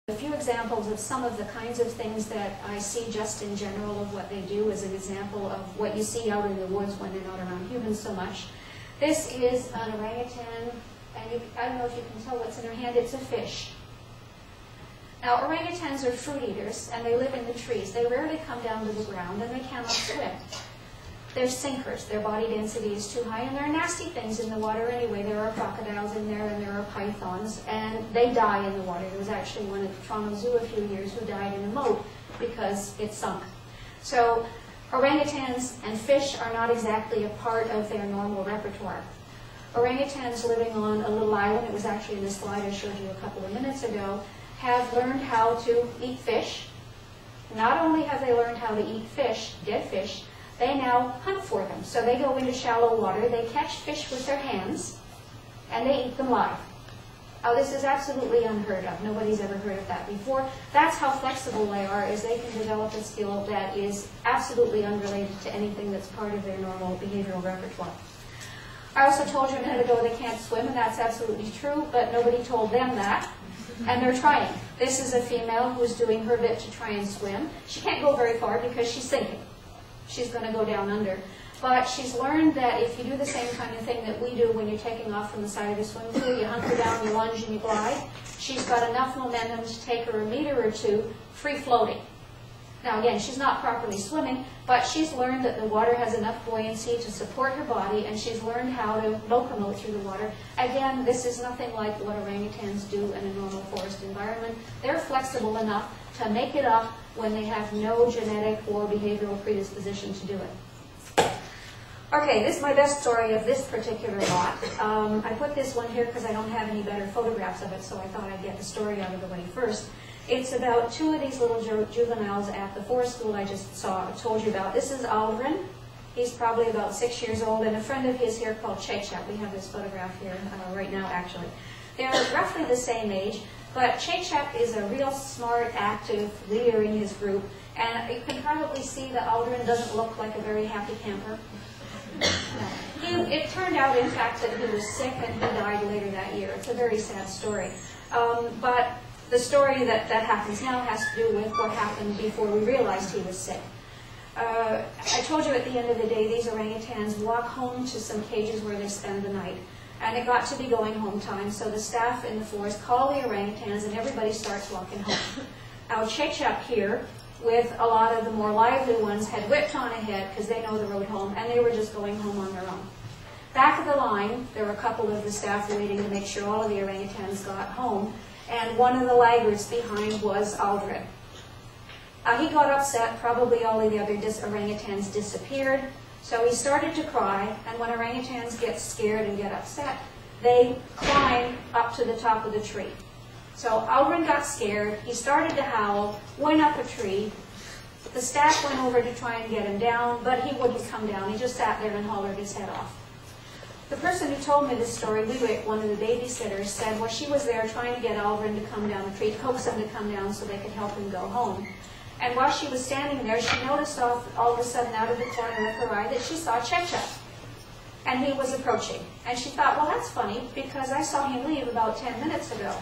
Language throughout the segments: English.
A few examples of some of the kinds of things that I see just in general of what they do as an example of what you see out in the woods when they're not around humans so much. This is an orangutan, and I don't know if you can tell what's in her hand. It's a fish. Now, orangutans are fruit eaters, and they live in the trees. They rarely come down to the ground, and they cannot swim. They're sinkers. Their body density is too high, and there are nasty things in the water anyway. There are crocodiles in there, and there are pythons, and they die in the water. There was actually one at the Toronto Zoo a few years who died in a moat because it sunk. So orangutans and fish are not exactly a part of their normal repertoire. Orangutans living on a little island, it was actually in the slide I showed you a couple of minutes ago, have learned how to eat fish. Not only have they learned how to eat fish, dead fish, they now hunt for them. So they go into shallow water, they catch fish with their hands, and they eat them live. Now, this is absolutely unheard of. Nobody's ever heard of that before. That's how flexible they are, is they can develop a skill that is absolutely unrelated to anything that's part of their normal behavioral repertoire. I also told you a minute ago they can't swim, and that's absolutely true, but nobody told them that, and they're trying. This is a female who's doing her bit to try and swim. She can't go very far because she's sinking. She's going to go down under. But she's learned that if you do the same kind of thing that we do when you're taking off from the side of the swimming pool, you hunker down, you lunge, and you glide, she's got enough momentum to take her a meter or two free floating. Now again, she's not properly swimming, but she's learned that the water has enough buoyancy to support her body, and she's learned how to locomote through the water. Again, this is nothing like what orangutans do in a normal forest environment. They're flexible enough to make it up when they have no genetic or behavioral predisposition to do it. Okay, this is my best story of this particular lot. I put this one here because I don't have any better photographs of it, so I thought I'd get the story out of the way first. It's about two of these little juveniles at the forest school I just told you about. This is Aldrin. He's probably about 6 years old, and a friend of his here called Chechap. We have this photograph here right now, actually. They're roughly the same age, but Chechap is a real smart, active leader in his group, and you can probably see that Aldrin doesn't look like a very happy camper. No. It turned out, in fact, that he was sick and he died later that year. It's a very sad story. But the story that happens now has to do with what happened before we realized he was sick. I told you at the end of the day, these orangutans walk home to some cages where they spend the night. And it got to be going home time, so the staff in the forest call the orangutans and everybody starts walking home. Now, Chechap here, with a lot of the more lively ones, had whipped on ahead because they know the road home, and they were just going home on their own. Back of the line, there were a couple of the staff waiting to make sure all of the orangutans got home, and one of the laggards behind was Aldrin. He got upset, probably all of the other orangutans disappeared, so he started to cry, and when orangutans get scared and get upset, they climb up to the top of the tree. So Aldrin got scared, he started to howl, went up a tree. The staff went over to try and get him down, but he wouldn't come down. He just sat there and hollered his head off. The person who told me this story, Lily, one of the babysitters, said, well, she was there trying to get Aldrin to come down the tree, coax him to come down so they could help him go home. And while she was standing there, she noticed all of a sudden out of the corner of her eye that she saw Chechap. And he was approaching. And she thought, well, that's funny, because I saw him leave about 10 minutes ago.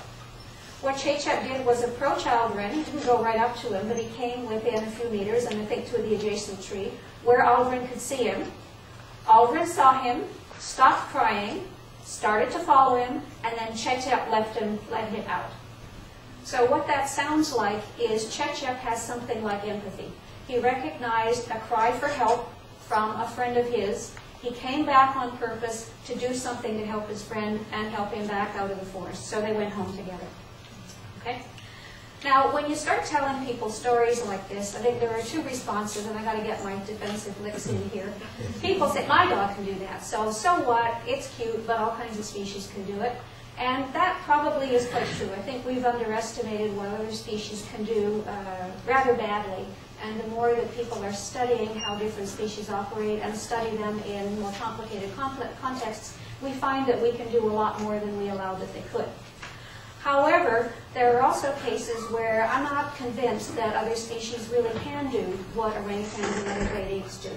What Chechap did was approach Aldrin. He didn't go right up to him, but he came within a few meters, and I think to the adjacent tree, where Aldrin could see him. Aldrin saw him, stopped crying, started to follow him, and then Chechap let him out. So what that sounds like is Chechap has something like empathy. He recognized a cry for help from a friend of his. He came back on purpose to do something to help his friend and help him back out of the forest. So they went home together. Okay? Now, when you start telling people stories like this, I think there are two responses, and I got to get my defensive licks in here. People say, my dog can do that, so what? It's cute, but all kinds of species can do it. And that probably is quite true. I think we've underestimated what other species can do rather badly. And the more that people are studying how different species operate and study them in more complicated contexts, we find that we can do a lot more than we allowed that they could. However, there are also cases where I'm not convinced that other species really can do what orangutans and other great apes do.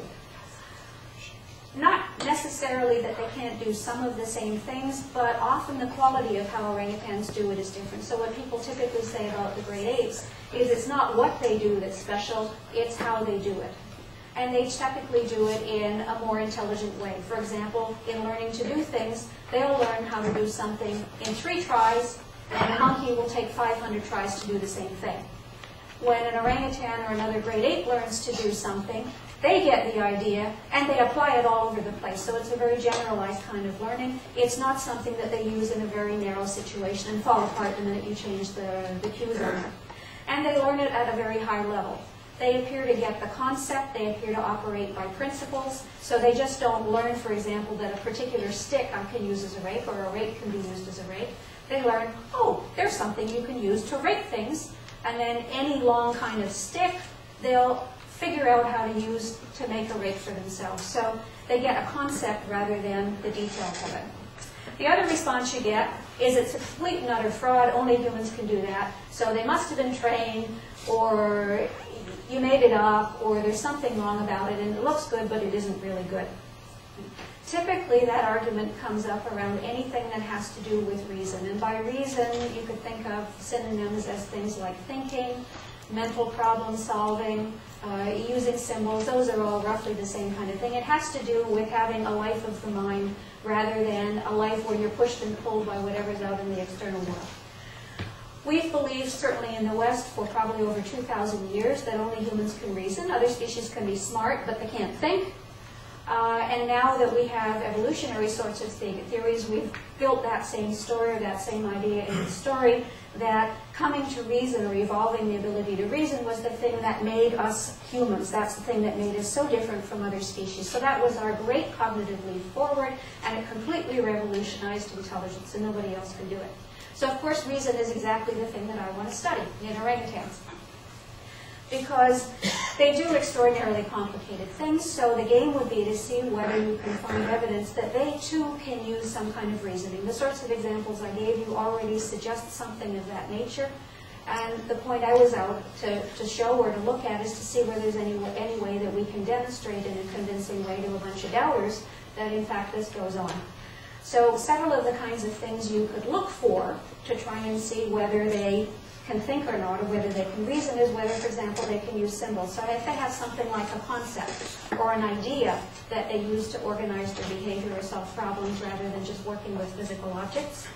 not necessarily that they can't do some of the same things, but often the quality of how orangutans do it is different. So what people typically say about the great apes is it's not what they do that's special, it's how they do it. And they typically do it in a more intelligent way. For example, in learning to do things, they'll learn how to do something in 3 tries, and a monkey will take 500 tries to do the same thing. When an orangutan or another great ape learns to do something, they get the idea and they apply it all over the place. So it's a very generalized kind of learning. It's not something that they use in a very narrow situation and fall apart the minute you change the cues on it. And they learn it at a very high level. They appear to get the concept, they appear to operate by principles, so they just don't learn, for example, that a particular stick I can use as a rake or a rake can be used as a rake. They learn, oh, there's something you can use to rake things, and then any long kind of stick, they'll figure out how to use to make a rake for themselves. So they get a concept rather than the details of it. The other response you get is it's a complete and utter fraud, only humans can do that, so they must have been trained, or you made it up, or there's something wrong about it, and it looks good, but it isn't really good. Typically, that argument comes up around anything that has to do with reason. And by reason, you could think of synonyms as things like thinking, mental problem solving, using symbols. Those are all roughly the same kind of thing. It has to do with having a life of the mind rather than a life where you're pushed and pulled by whatever's out in the external world. We've believed, certainly in the West, for probably over 2,000 years that only humans can reason. Other species can be smart, but they can't think. And now that we have evolutionary sorts of theories, we've built that same story, that same idea in the story, that coming to reason or evolving the ability to reason was the thing that made us humans. That's the thing that made us so different from other species. So that was our great cognitive leap forward, and it completely revolutionized intelligence, and nobody else can do it. So of course reason is exactly the thing that I want to study in orangutans, because they do extraordinarily complicated things. So the game would be to see whether you can find evidence that they too can use some kind of reasoning. The sorts of examples I gave you already suggest something of that nature. And the point I was out to show or to look at is to see whether there's any way that we can demonstrate in a convincing way to a bunch of doubters that in fact this goes on. So several of the kinds of things you could look for to try and see whether they can think or not, or whether they can reason, is whether, for example, they can use symbols. So if they have something like a concept or an idea that they use to organize their behavior or solve problems rather than just working with physical objects.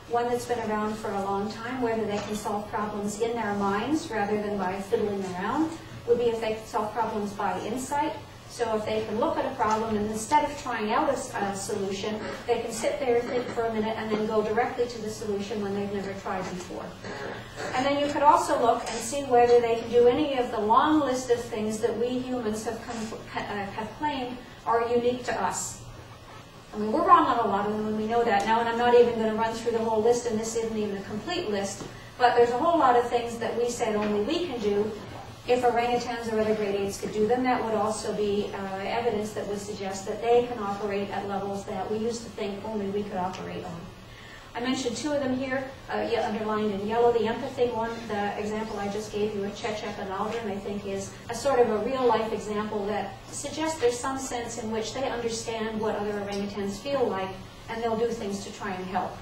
One that's been around for a long time, whether they can solve problems in their minds rather than by fiddling around, would be if they can solve problems by insight. So if they can look at a problem and instead of trying out a solution, they can sit there and think for a minute and then go directly to the solution when they've never tried before. And then you could also look and see whether they can do any of the long list of things that we humans have claimed are unique to us. I mean, we're wrong on a lot of them, and we know that now, and I'm not even going to run through the whole list, and this isn't even a complete list, but there's a whole lot of things that we said only we can do. If orangutans or other great apes could do them, that would also be evidence that would suggest that they can operate at levels that we used to think only we could operate on. I mentioned 2 of them here, underlined in yellow. The empathy one, the example I just gave you with Chechep and Aldrin, I think is a sort of a real-life example that suggests there's some sense in which they understand what other orangutans feel like, and they'll do things to try and help.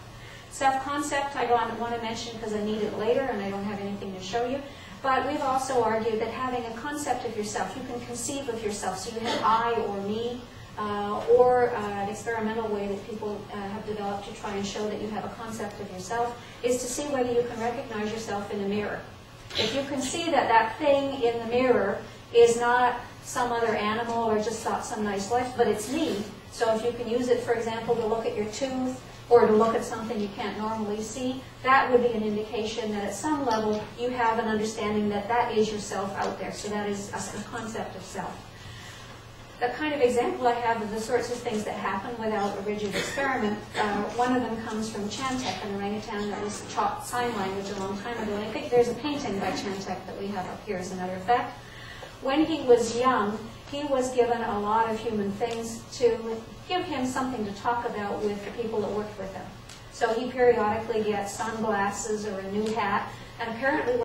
Self-concept I don't want to mention because I need it later, and I don't have anything to show you. But we've also argued that having a concept of yourself, you can conceive of yourself, so you have I or me, or an experimental way that people have developed to try and show that you have a concept of yourself, is to see whether you can recognize yourself in a mirror. If you can see that that thing in the mirror is not some other animal or just some nice life, but it's me, so if you can use it, for example, to look at your tooth, or to look at something you can't normally see, that would be an indication that at some level you have an understanding that that is yourself out there. So that is a concept of self. The kind of example I have of the sorts of things that happen without a rigid experiment, one of them comes from Chantek, an orangutan that was taught sign language a long time ago. And I think there's a painting by Chantek that we have up here as a matter of fact. When he was young, he was given a lot of human things to give him something to talk about with the people that worked with him. So he periodically gets sunglasses or a new hat, and apparently